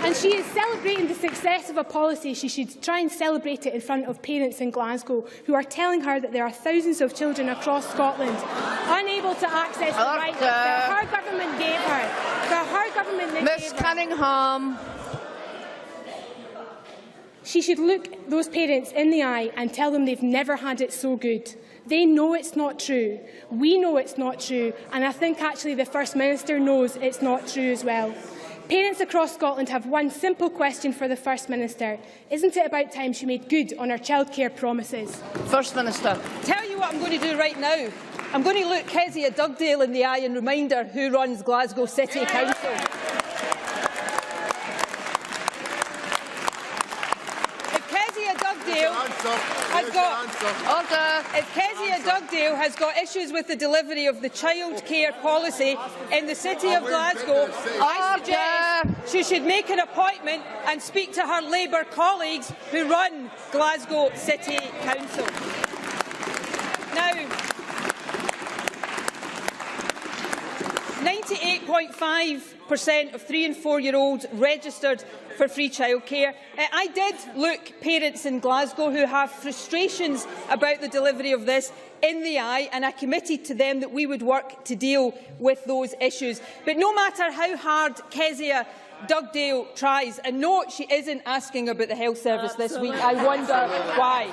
And she is celebrating the success of a policy. She should try and celebrate it in front of parents in Glasgow who are telling her that there are thousands of children across Scotland unable to access the rights that her government gave her. Miss Cunningham. She should look those parents in the eye and tell them they've never had it so good. They know it's not true. We know it's not true. And I think actually the First Minister knows it's not true as well. Parents across Scotland have one simple question for the First Minister. Isn't it about time she made good on her childcare promises? First Minister. Tell you what I'm going to do right now. I'm going to look Kezia Dugdale in the eye and remind her who runs Glasgow City Council. If Kezia Dugdale has got issues with the delivery of the childcare policy in the City of Glasgow, I suggest she should make an appointment and speak to her Labour colleagues who run Glasgow City Council. Now, 98.5% of 3- and 4-year-olds registered for free childcare. I did look parents in Glasgow who have frustrations about the delivery of this in the eye, and I committed to them that we would work to deal with those issues. But no matter how hard Kezia Dugdale tries, and no, she isn't asking about the health service this week, I wonder why.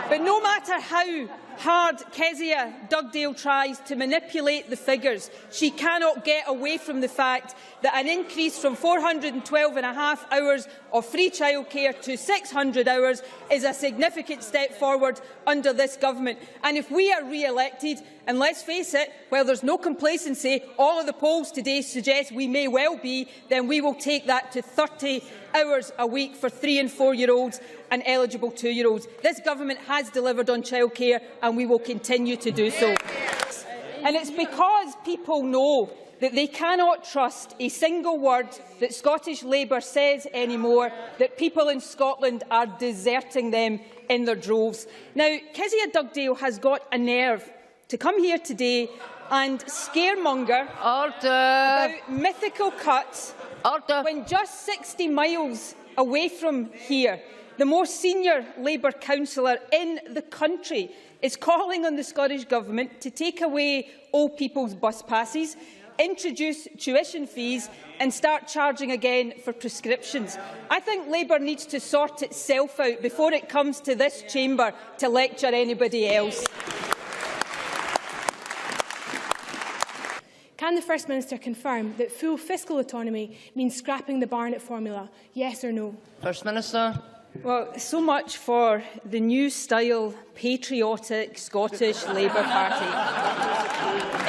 But no matter how hard Kezia Dugdale tries to manipulate the figures, she cannot get away from the fact that an increase from 412.5 hours of free childcare to 600 hours is a significant step forward under this government. And if we are re-elected, and let's face it, while there's no complacency, all of the polls today suggest we may well be, then we will take that to 30 hours a week for 3- and 4-year-olds and eligible 2-year-olds. This government has delivered on childcare and we will continue to do so. And it's because people know that they cannot trust a single word that Scottish Labour says anymore that people in Scotland are deserting them in their droves. Now, Kezia Dugdale has got a nerve to come here today and scaremonger about mythical cuts when just 60 miles away from here, the most senior Labour councillor in the country is calling on the Scottish Government to take away old people's bus passes, introduce tuition fees and start charging again for prescriptions. I think Labour needs to sort itself out before it comes to this chamber to lecture anybody else. Can the First Minister confirm that full fiscal autonomy means scrapping the Barnett formula? Yes or no? First Minister. Well, so much for the new-style, patriotic Scottish Labour Party.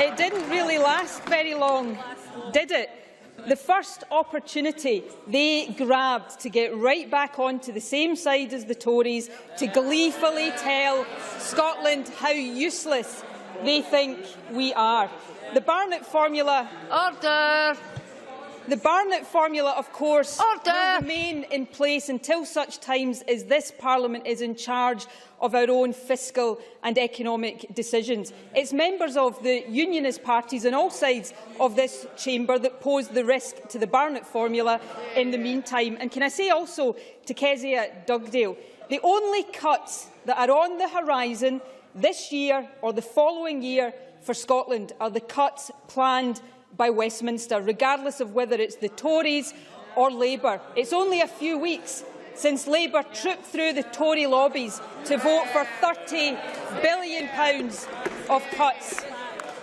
It didn't really last very long, did it? The first opportunity they grabbed to get right back onto the same side as the Tories, to gleefully tell Scotland how useless they think we are. The Barnett formula... Order! The Barnett formula, of course, Order! will remain in place until such times as this Parliament is in charge of our own fiscal and economic decisions. It's members of the unionist parties on all sides of this chamber that pose the risk to the Barnett formula in the meantime. And can I say also to Kezia Dugdale, the only cuts that are on the horizon this year or the following year for Scotland are the cuts planned by Westminster, regardless of whether it's the Tories or Labour. It's only a few weeks since Labour trooped through the Tory lobbies to vote for £30 billion of cuts.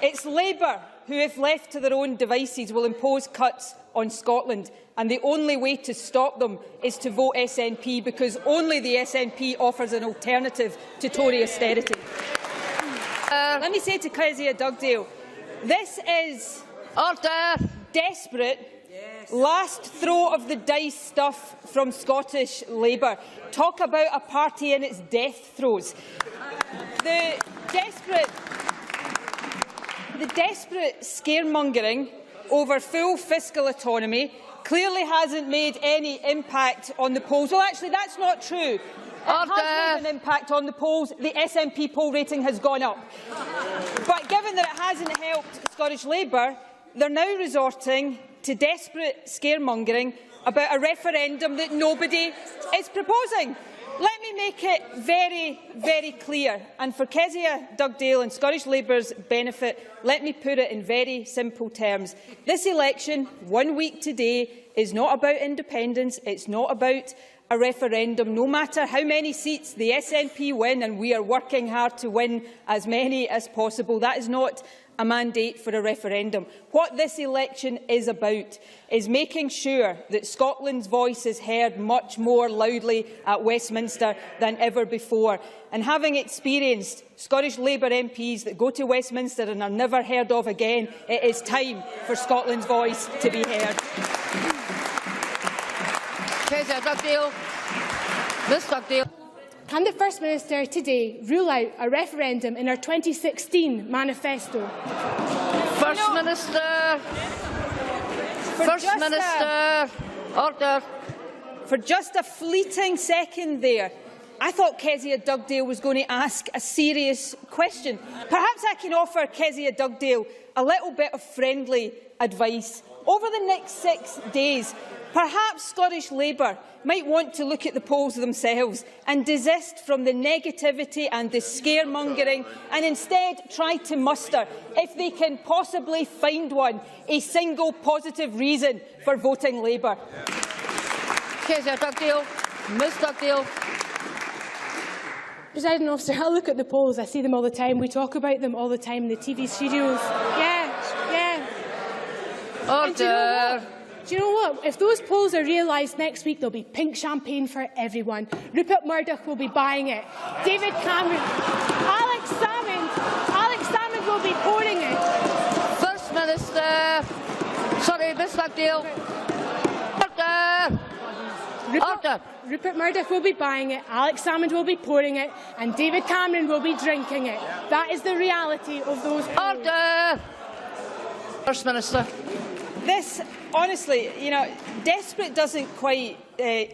It's Labour who, if left to their own devices, will impose cuts on Scotland, and the only way to stop them is to vote SNP, because only the SNP offers an alternative to Tory austerity. Let me say to Kezia Dugdale, this is desperate, last throw of the dice stuff from Scottish Labour. Talk about a party in its death throes. The desperate scaremongering over full fiscal autonomy clearly hasn't made any impact on the polls. Well, actually, that's not true. It has made an impact on the polls. The SNP poll rating has gone up. But given that it hasn't helped Scottish Labour, they're now resorting to desperate scaremongering about a referendum that nobody is proposing. Let me make it very, very clear, and for Kezia Dugdale and Scottish Labour's benefit, let me put it in very simple terms. This election, 1 week today, is not about independence, it's not about a referendum. No matter how many seats the SNP win, and we are working hard to win as many as possible, that is not a mandate for a referendum. What this election is about is making sure that Scotland's voice is heard much more loudly at Westminster than ever before. And having experienced Scottish Labour MPs that go to Westminster and are never heard of again, it is time for Scotland's voice to be heard. Kezia Dugdale. Miss Dugdale. Can the First Minister today rule out a referendum in our 2016 manifesto? First Minister. First Minister. Order. For just a fleeting second there, I thought Kezia Dugdale was going to ask a serious question. Perhaps I can offer Kezia Dugdale a little bit of friendly advice. Over the next 6 days, perhaps Scottish Labour might want to look at the polls themselves and desist from the negativity and the scaremongering and instead try to muster, if they can possibly find one, a single positive reason for voting Labour. Kezia Dugdale. Miss Dugdale. Presiding Officer, I look at the polls, I see them all the time. We talk about them all the time in the TV studios. Yeah. Order. Do you know what? If those polls are realised next week, there'll be pink champagne for everyone. Rupert Murdoch will be buying it. David Cameron, Alex Salmond will be pouring it. First Minister. Sorry, Miss Dugdale. Order. Order. Rupert Murdoch will be buying it, Alex Salmond will be pouring it, and David Cameron will be drinking it. That is the reality of those polls. Order. First Minister. This, honestly, desperate doesn't quite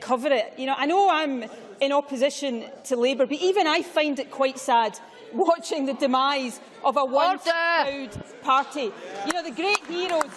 cover it. I know I'm in opposition to Labour, but even I find it quite sad watching the demise of a once-proud party. The great heroes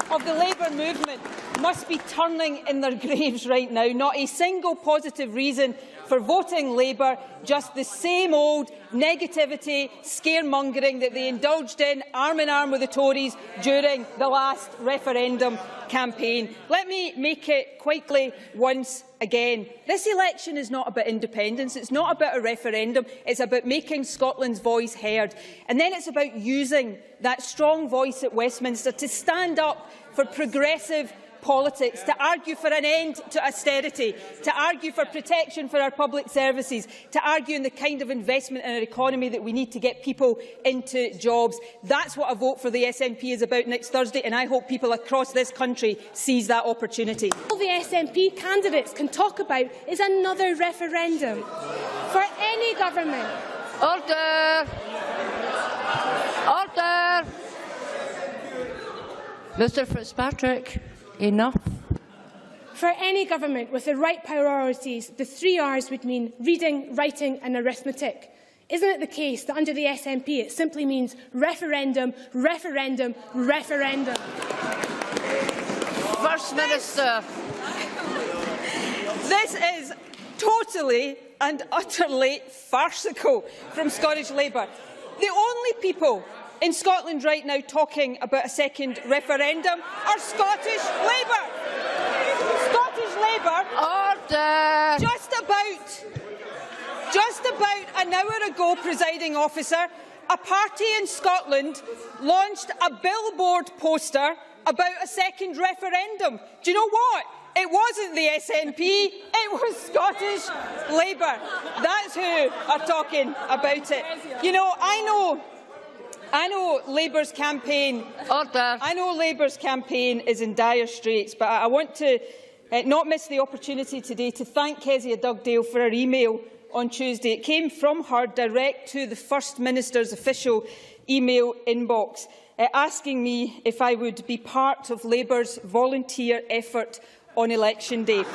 of the Labour movement must be turning in their graves right now. Not a single positive reason for voting Labour, just the same old negativity, scaremongering that they indulged in arm with the Tories during the last referendum campaign. Let me make it quite clear once again. This election is not about independence, it's not about a referendum, it's about making Scotland's voice heard. And then it's about using that strong voice at Westminster to stand up for progressive politics, to argue for an end to austerity, to argue for protection for our public services, to argue in the kind of investment in our economy that we need to get people into jobs. That's what a vote for the SNP is about next Thursday, and I hope people across this country seize that opportunity. All the SNP candidates can talk about is another referendum for any government. Order. Order. Mr Fitzpatrick. Enough. For any government with the right priorities, the 3 Rs would mean reading, writing and arithmetic. Isn't it the case that under the SNP it simply means referendum, referendum, referendum? First Minister. This is totally and utterly farcical from Scottish Labour. The only people in Scotland right now talking about a second referendum are Scottish Labour. Scottish Labour. Order. Just about an hour ago, presiding officer, a party in Scotland launched a billboard poster about a second referendum. Do you know what? It wasn't the SNP, it was Scottish Labour. That's who are talking about it. I know Labour's campaign. Order. I know Labour's campaign is in dire straits, but I want to not miss the opportunity today to thank Kezia Dugdale for her email on Tuesday. It came from her direct to the First Minister's official email inbox, asking me if I would be part of Labour's volunteer effort on election day.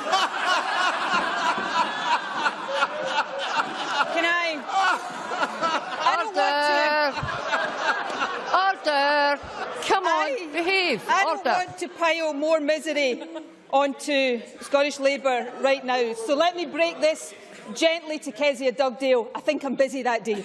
Order. Come on. Behave. I Order. don't want to pile more misery onto Scottish Labour right now. So let me break this gently to Kezia Dugdale. I think I'm busy that day.